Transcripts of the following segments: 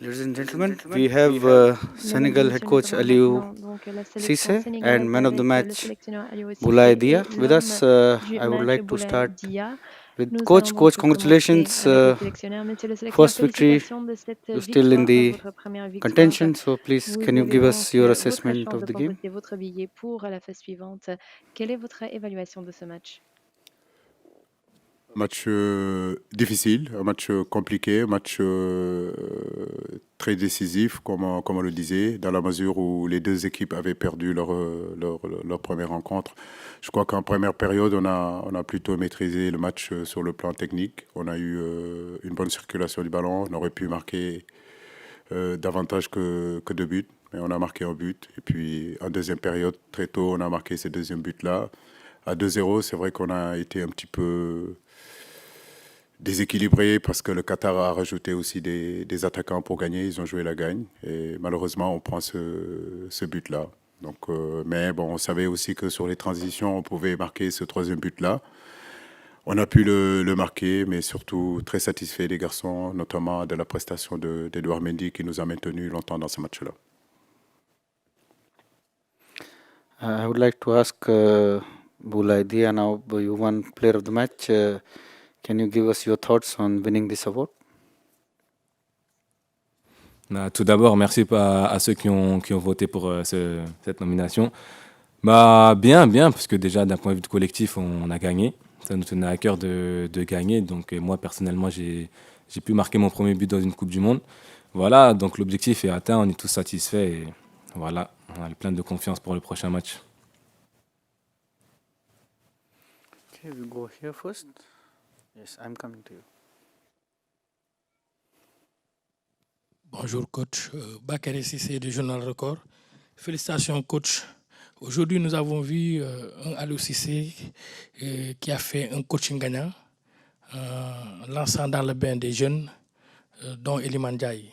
Ladies and gentlemen, we have Senegal head coach Aliou Cissé and man of the match Boulaye Dia with us. I would like to start with coach. Coach, congratulations. First victory. You're still in the contention, so please, can you give us your assessment of the game? Match difficile, un match compliqué, un match très décisif, comme on le disait, dans la mesure où les deux équipes avaient perdu leur première rencontre. Je crois qu'en première période, on a plutôt maîtrisé le match sur le plan technique. On a eu une bonne circulation du ballon, on aurait pu marquer davantage que 2 buts, mais on a marqué un but. Et puis en deuxième période, très tôt, on a marqué ce deuxième but-là. À 2-0, c'est vrai qu'on a été un petit peu déséquilibré parce que le Qatar a rajouté aussi des attaquants pour gagner. Ils ont joué la gagne. Et malheureusement, on prend ce but-là. Donc, mais bon, on savait aussi que sur les transitions, on pouvait marquer ce troisième but-là. On a pu le marquer, mais surtout très satisfait des garçons, notamment de la prestation d'Edouard Mendy qui nous a maintenus longtemps dans ce match-là. I would like to ask Boulaye Dia now, you won player of the match. Can you give us your thoughts on winning this award? Tout d'abord, merci à ceux qui ont voté pour cette nomination. Bien, parce que déjà, d'un point de vue collectif, on a gagné. Ça nous tenait à cœur de gagner. Donc, moi, personnellement, j'ai pu marquer mon premier but dans une Coupe du Monde. Voilà, donc l'objectif est atteint, on est tous satisfaits. Et voilà, on a plein de confiance pour le prochain match. Okay, we go here first. Yes, I'm coming to you. Bonjour coach, Bakary Cissé du Journal Record. Félicitations coach. Aujourd'hui nous avons vu un Aliou Cissé qui a fait un coaching gagnant, lançant dans le bain des jeunes, dont Iliman Ndiaye,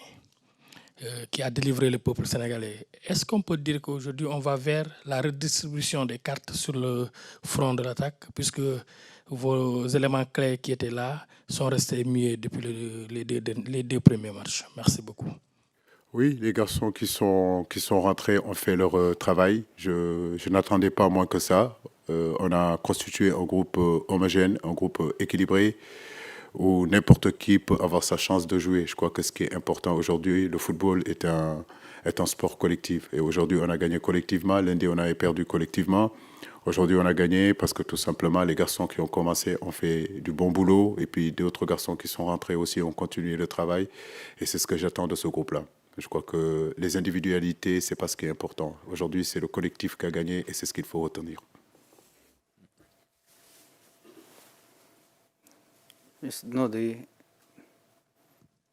qui a délivré le peuple sénégalais. Est-ce qu'on peut dire qu'aujourd'hui on va vers la redistribution des cartes sur le front de l'attaque, puisque vos éléments clés qui étaient là sont restés muets depuis les deux premiers matchs? Merci beaucoup. Oui, les garçons qui sont rentrés ont fait leur travail. Je n'attendais pas moins que ça. On a constitué un groupe homogène, un groupe équilibré, où n'importe qui peut avoir sa chance de jouer. Je crois que ce qui est important aujourd'hui, le football est un sport collectif. Et aujourd'hui, on a gagné collectivement. Lundi, on avait perdu collectivement. Aujourd'hui, on a gagné parce que tout simplement, les garçons qui ont commencé ont fait du bon boulot. Et puis, d'autres garçons qui sont rentrés aussi ont continué le travail. Et c'est ce que j'attends de ce groupe-là. Je crois que les individualités, ce n'est pas ce qui est important. Aujourd'hui, c'est le collectif qui a gagné et c'est ce qu'il faut retenir. Yes, no,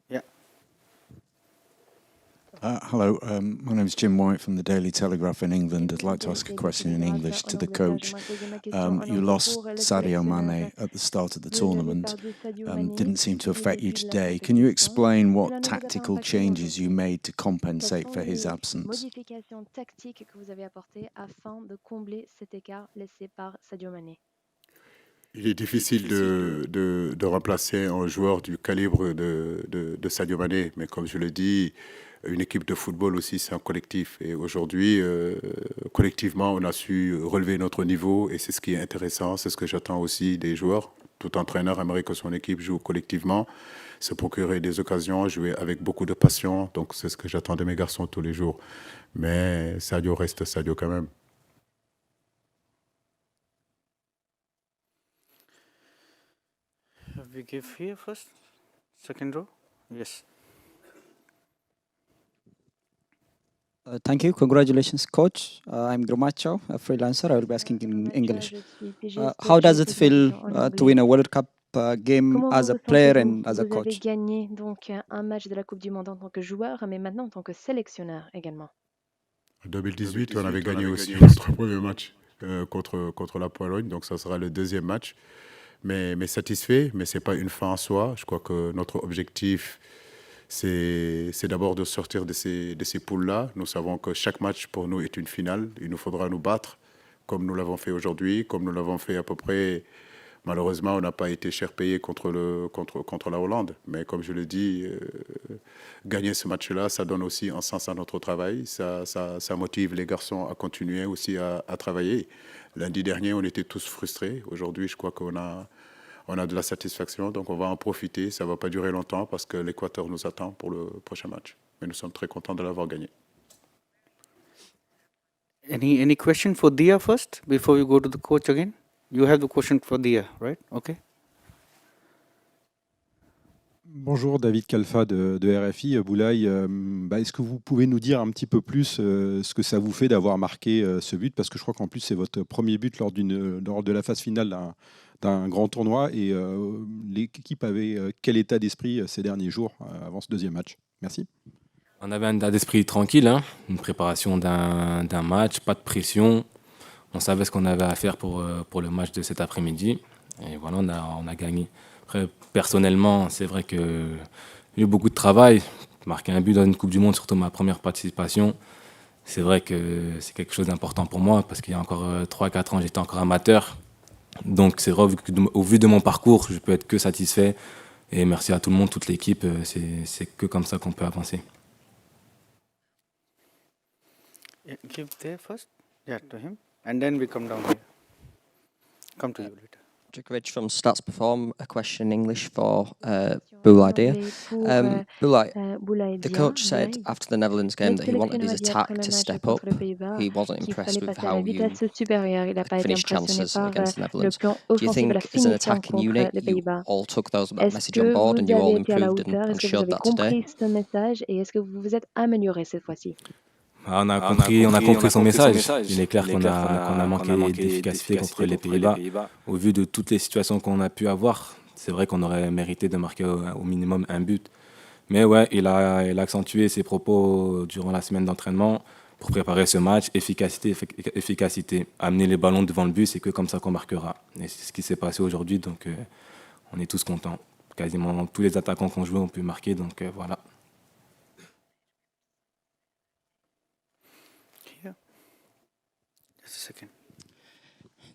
yeah. Hello, my name is Jim White from the Daily Telegraph in England. I'd like to ask a question in English to the coach. You lost Sadio Mane at the start of the tournament. Didn't seem to affect you today. Can you explain what tactical changes you made to compensate for his absence? Il est difficile de remplacer un joueur du calibre de Sadio Mané, mais comme je le dis, une équipe de football aussi, c'est un collectif. Et aujourd'hui, collectivement, on a su relever notre niveau et c'est ce qui est intéressant, c'est ce que j'attends aussi des joueurs. Tout entraîneur aimerait que son équipe joue collectivement, se procurer des occasions, jouer avec beaucoup de passion. Donc c'est ce que j'attends de mes garçons tous les jours. Mais Sadio reste Sadio quand même. We give here first, second row. Yes. Thank you. Congratulations, coach. I'm Gromacho, a freelancer. I will be asking in English. How does it feel to win a World Cup game as a player and as a coach? Vous avez gagné donc un match de la Coupe du Monde en tant que joueur, mais maintenant en tant que sélectionneur également. En 2018, on avait gagné aussi notre premier match contre la Pologne, donc ça sera le deuxième match. Mais satisfait, mais ce n'est pas une fin en soi. Je crois que notre objectif, c'est d'abord de sortir de ces poules-là. Nous savons que chaque match pour nous est une finale. Il nous faudra nous battre comme nous l'avons fait aujourd'hui, comme nous l'avons fait à peu près Malheureusement, on n'a pas été cher payé contre la Hollande. Mais comme je le dis, gagner ce match-là, ça donne aussi un sens à notre travail. Ça motive les garçons à continuer aussi à travailler. Lundi dernier, on était tous frustrés. Aujourd'hui, je crois on a de la satisfaction. Donc, on va en profiter. Ça ne va pas durer longtemps parce que l'Équateur nous attend pour le prochain match. Mais nous sommes très contents de l'avoir gagné. Any question for Dia first before we go to the coach again? You have the question for Dia, right? Okay. Bonjour, David Kalfa de RFI. Boulaye, est-ce que vous pouvez nous dire un petit peu plus ce que ça vous fait d'avoir marqué ce but? Parce que je crois qu'en plus, c'est votre premier but lors de la phase finale d'un grand tournoi. Et l'équipe avait quel état d'esprit ces derniers jours avant ce deuxième match? Merci. On avait un état d'esprit tranquille, hein, une préparation d'un match, pas de pression. On savait ce qu'on avait à faire pour le match de cet après-midi. Et voilà, on a gagné. Après, personnellement, c'est vrai qu'il y a eu beaucoup de travail. Marquer un but dans une Coupe du Monde, surtout ma première participation, c'est vrai que c'est quelque chose d'important pour moi parce qu'il y a encore 3-4 ans, j'étais encore amateur. Donc c'est vrai, au vu de mon parcours, je peux être que satisfait. Et merci à tout le monde, toute l'équipe. C'est que comme ça qu'on peut avancer. Yeah, give there first. Yeah, to him. And then we come down here. Come to you later. Djokovic from Stats Perform, a question in English for Boulaye Dia. Boulaye, the coach said after the Netherlands game that he wanted his attack to step up. He wasn't impressed with how you finished chances against the Netherlands. Do you think as an attacking unit, you all took that message on board and you all improved and showed that today? Est-ce que vous vous êtes amélioré cette fois-ci? On a compris son message. Il est clair qu'on a manqué d'efficacité contre les Pays-Bas. Au vu de toutes les situations qu'on a pu avoir, c'est vrai qu'on aurait mérité de marquer au minimum un but. Mais ouais, il a accentué ses propos durant la semaine d'entraînement pour préparer ce match. Efficacité. Amener les ballons devant le but, c'est que comme ça qu'on marquera. Et c'est ce qui s'est passé aujourd'hui, donc on est tous contents. Quasiment tous les attaquants qu'on jouait ont pu marquer, donc voilà.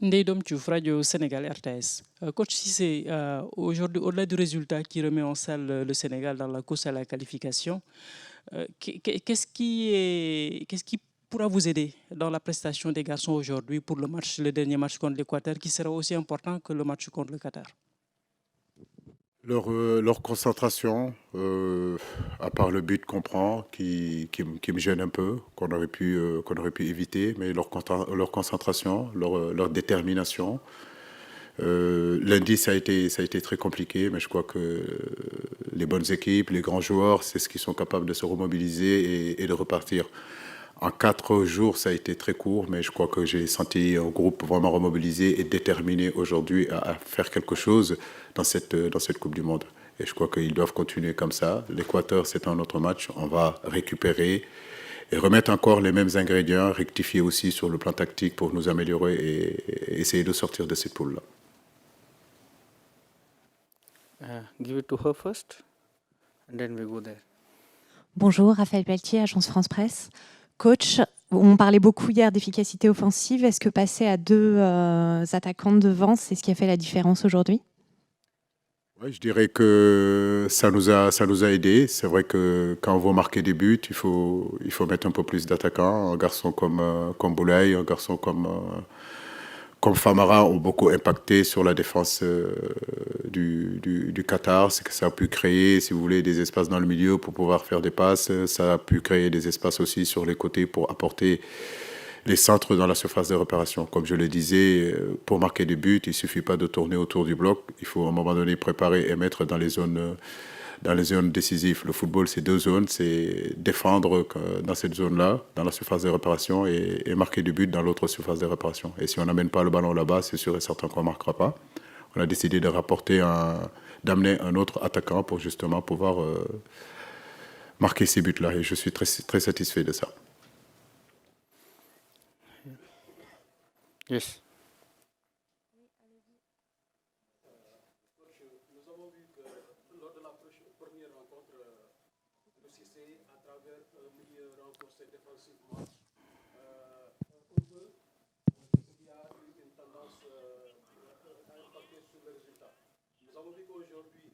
Ndeydom Diouf, Radio Sénégal RTS. Coach Cissé, aujourd'hui, au-delà du résultat qui remet en salle le Sénégal dans la course à la qualification, qu'est-ce qui pourra vous aider dans la prestation des garçons aujourd'hui pour le dernier match contre l'Équateur, qui sera aussi important que le match contre le Qatar? Leur concentration, à part le but qu'on prend, qui me gêne un peu, qu'on aurait pu éviter, mais leur concentration, leur détermination. Lundi, ça a été très compliqué, mais je crois que les bonnes équipes, les grands joueurs, c'est ce qu'ils sont capables de se remobiliser et de repartir. En 4 jours, ça a été très court, mais je crois que j'ai senti un groupe vraiment remobilisé et déterminé aujourd'hui à faire quelque chose dans cette Coupe du Monde. Et je crois qu'ils doivent continuer comme ça. L'Équateur, c'est un autre match. On va récupérer et remettre encore les mêmes ingrédients, rectifier aussi sur le plan tactique pour nous améliorer et essayer de sortir de cette poule-là. Give it to her first, and then we go there. Bonjour, Raphaël Pelletier, Agence France Presse. Coach, on parlait beaucoup hier d'efficacité offensive. Est-ce que passer à 2 attaquants devant, c'est ce qui a fait la différence aujourd'hui? Ouais, je dirais que ça nous a aidés. C'est vrai que quand on veut marquer des buts, il faut mettre un peu plus d'attaquants. Un garçon comme Boulaye, un garçon comme Famara ont beaucoup impacté sur la défense du Qatar. C'est que ça a pu créer, si vous voulez, des espaces dans le milieu pour pouvoir faire des passes. Ça a pu créer des espaces aussi sur les côtés pour apporter les centres dans la surface de réparation. Comme je le disais, pour marquer des buts, il ne suffit pas de tourner autour du bloc. Il faut à un moment donné préparer et mettre dans les zones décisives. Le football, c'est 2 zones. C'est défendre dans cette zone-là, dans la surface de réparation, et marquer des buts dans l'autre surface de réparation. Et si on n'amène pas le ballon là-bas, c'est sûr et certain qu'on ne marquera pas. On a décidé d'amener un autre attaquant pour justement pouvoir marquer ces buts-là. Et je suis très, très satisfait de ça. Yes. Nous avons vu que lors de la première rencontre, le Cissé, à travers un milieu renforcé défensivement, il y a eu une tendance à impacter sur le résultat. Nous avons vu qu'aujourd'hui,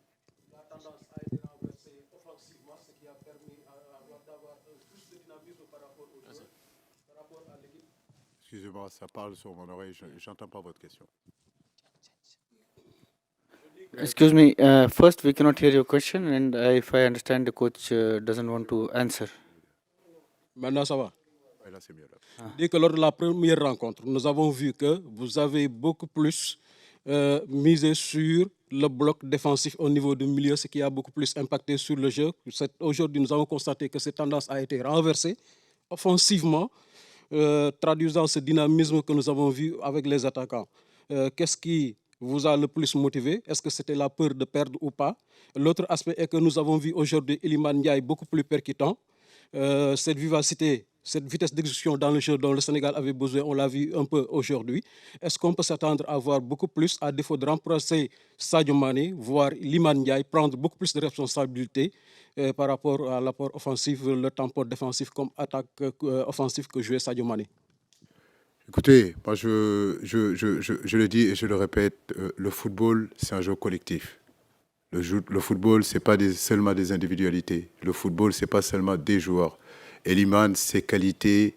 la tendance a été renversée offensivement, ce qui a permis d'avoir plus de dynamisme par rapport aux joueurs, par rapport à l'équipe. Excusez-moi, ça parle sur mon oreille, je n'entends pas votre question. Excuse me, first we cannot hear your question, and if I understand, the coach doesn't want to answer. Maintenant, ça va. Ouais, là, c'est mieux. Là. Dès que lors de la première rencontre, nous avons vu que vous avez beaucoup plus misé sur le bloc défensif au niveau du milieu, ce qui a beaucoup plus impacté sur le jeu. Aujourd'hui, nous avons constaté que cette tendance a été renversée offensivement, traduisant ce dynamisme que nous avons vu avec les attaquants. Qu'est-ce qui vous a le plus motivé? Est-ce que c'était la peur de perdre ou pas? L'autre aspect est que nous avons vu aujourd'hui Iliman Ndiaye beaucoup plus percutant. Cette vivacité, cette vitesse d'exécution dans le jeu dont le Sénégal avait besoin, on l'a vu un peu aujourd'hui. Est-ce qu'on peut s'attendre à voir beaucoup plus, à défaut de remplacer Sadio Mané, voir Iliman Ndiaye prendre beaucoup plus de responsabilités par rapport à l'apport offensif, le tampon défensif comme attaque offensive que jouait Sadio Mané? Écoutez, moi je le dis et je le répète, le football, c'est un jeu collectif. Le football, ce n'est pas seulement des individualités. Le football, ce n'est pas seulement des joueurs. Eliman, ses qualités,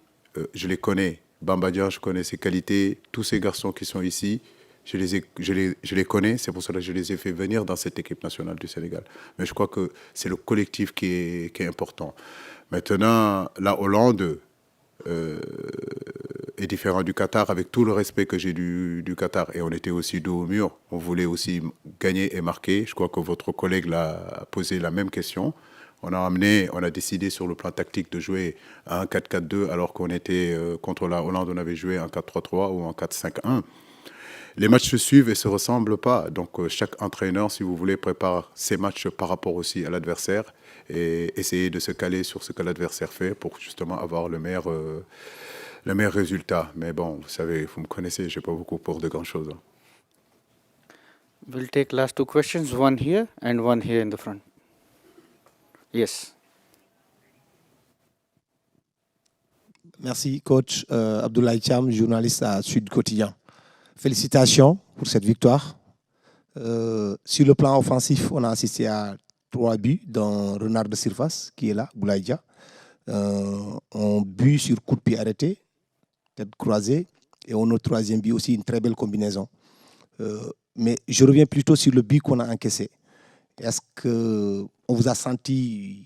je les connais. Bamba Dieng, je connais ses qualités. Tous ces garçons qui sont ici, je les connais. C'est pour cela que je les ai fait venir dans cette équipe nationale du Sénégal. Mais je crois que c'est le collectif qui est important. Maintenant, la Hollande est différent du Qatar, avec tout le respect que j'ai du Qatar. Et on était aussi dos au mur. On voulait aussi gagner et marquer. Je crois que votre collègue l'a posé la même question. On a décidé sur le plan tactique de jouer à un 4-4-2 alors qu'on était contre la Hollande, on avait joué en 4-3-3 ou en 4-5-1. Les matchs se suivent et ne se ressemblent pas. Donc chaque entraîneur, si vous voulez, prépare ses matchs par rapport aussi à l'adversaire et essayer de se caler sur ce que l'adversaire fait pour justement avoir le meilleur résultat. Mais bon, vous savez, vous me connaissez, je n'ai pas beaucoup pour de grandes-choses. We'll take last two questions, one here and one here in the front. Yes. Merci, coach. Abdoulaye Thiam, journaliste à Sud Quotidien. Félicitations pour cette victoire. Sur le plan offensif, on a assisté à 3 buts, dont Renard de Surface, qui est là, Boulaye Dia. Un but sur coup de pied arrêté, tête croisée, et on a 3e but aussi, une très belle combinaison. Mais je reviens plutôt sur le but qu'on a encaissé. Est-ce qu'on vous a senti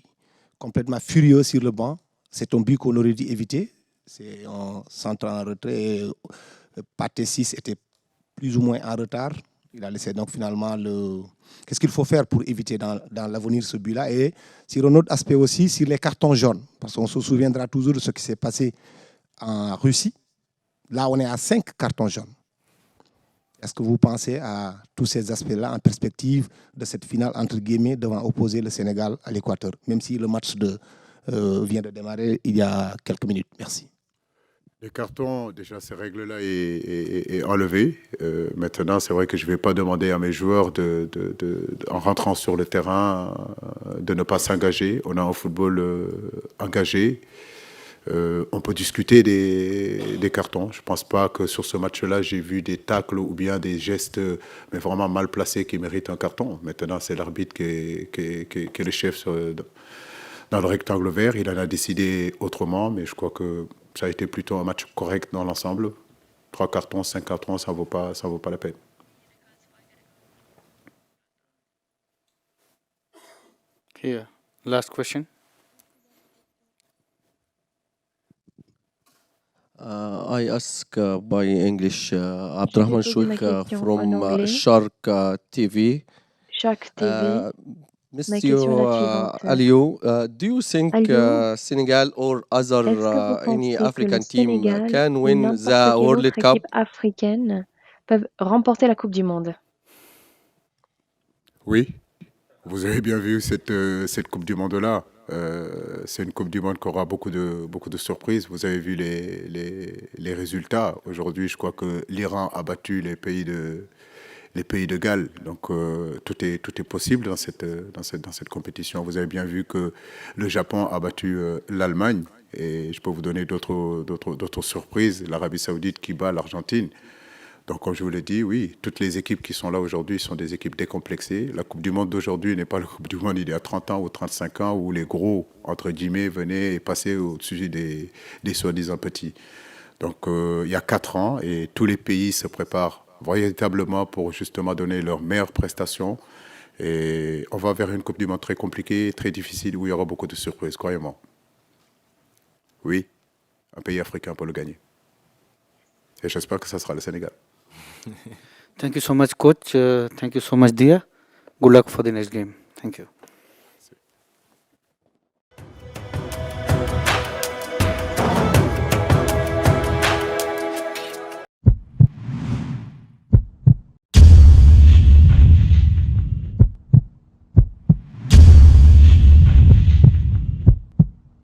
complètement furieux sur le banc? C'est un but qu'on aurait dû éviter. C'est en centrant en retrait. Pathé 6 était plus ou moins en retard. Il a laissé donc finalement le... Qu'est-ce qu'il faut faire pour éviter dans l'avenir ce but-là? Et sur un autre aspect aussi, sur les cartons jaunes. Parce qu'on se souviendra toujours de ce qui s'est passé en Russie. Là, on est à 5 cartons jaunes. Est-ce que vous pensez à tous ces aspects-là en perspective de cette finale, entre guillemets, devant opposer le Sénégal à l'Équateur, même si le match vient de démarrer il y a quelques minutes? Merci. Les cartons, déjà, ces règles-là est enlevées. Maintenant, c'est vrai que je ne vais pas demander à mes joueurs, en rentrant sur le terrain, de ne pas s'engager. On a un football engagé. On peut discuter des cartons. Je ne pense pas que sur ce match-là, j'ai vu des tacles ou bien des gestes mais vraiment mal placés qui méritent un carton. Maintenant, c'est l'arbitre qui est le chef dans le rectangle vert. Il en a décidé autrement, mais je crois que ça a été plutôt un match correct dans l'ensemble. 3 cartons, 5 cartons, ça vaut pas la peine. Here, last question. I ask by English, Abdurrahman Chouik from Shark TV. Shark TV. Mr. Aliou, do you think Senegal or other any African team can win the World Cup? Équipe africaine peuvent remporter la Coupe du Monde? Oui, vous avez bien vu cette Coupe du Monde-là. C'est une Coupe du Monde qui aura beaucoup de surprises. Vous avez vu les résultats. Aujourd'hui, je crois que l'Iran a battu les pays de Galles. Donc, tout est possible dans cette compétition. Vous avez bien vu que le Japon a battu l'Allemagne. Et je peux vous donner d'autres surprises. L'Arabie Saoudite qui bat l'Argentine. Donc, comme je vous l'ai dit, oui, toutes les équipes qui sont là aujourd'hui sont des équipes décomplexées. La Coupe du Monde d'aujourd'hui n'est pas la Coupe du Monde il y a 30 ans ou 35 ans où les gros, entre guillemets, venaient et passaient au-dessus des soi-disant petits. Donc, il y a 4 ans et tous les pays se préparent véritablement pour justement donner leurs meilleures prestations. Et on va vers une Coupe du Monde très compliquée, très difficile, où il y aura beaucoup de surprises, croyez-moi. Oui, un pays africain pour le gagner. Et j'espère que ça sera le Sénégal. Thank you so much, coach. Thank you so much, Dia. Good luck for the next game. Thank you.